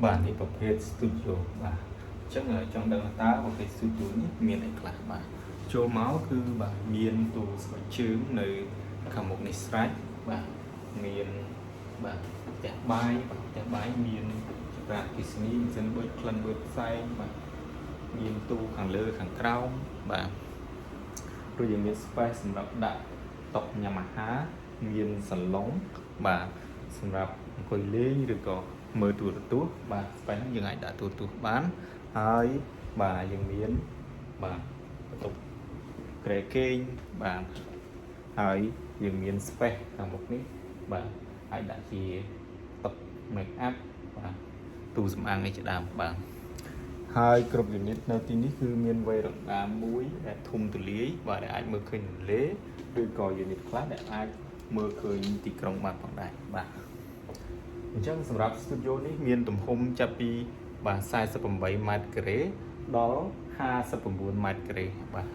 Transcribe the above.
bản thìประเภท studio បាទអញ្ចឹងចង់ដឹងថាប្រភេទ studio នេះមានអីខ្លះបាទចូលមកគឺបាទមានទូស្បែកជើងនៅខាងមុខនេះស្រេចបាទមានបាទផ្ទះបាយបាទផ្ទះបាយមានចក្រានអគ្គិសនីម៉ាស៊ីនបឺតក្លិនបឺតផ្សែងបាទមានទូខាងលើខាងក្រោមបាទរួចយើងមាន space សម្រាប់ដាក់តុញ៉ាំអាហារមានសាឡុងបាទសម្រាប់អង្គុយលេងឬក៏មើលទូរទស្សន៍បាទ space យើងអាចដាក់ទូរទស្សន៍បានហើយបាទយើងមានបាទបន្ទប់ក្រែគេងបាទហើយយើងមាន space ខាងមុខនេះបាទអាចដាក់ជាតុ make up បាទទូសម្អាងនេះជាដើមបាទហើយគ្រប់ unit នៅទីនេះគឺមានវ័យរណ្ដាមមួយដែលធំទូលាយបាទដែលអាចមើលឃើញទន្លេឬក៏ unit ខ្លះដែលអាចមើលឃើញទីក្រុងបានផងដែរបាទអញ្ចឹងសម្រាប់ studio នេះមានទំហំចាប់ពីបាទ48ម៉ែត្រការ៉េដល់59ម៉ែត្រការ៉េបាទ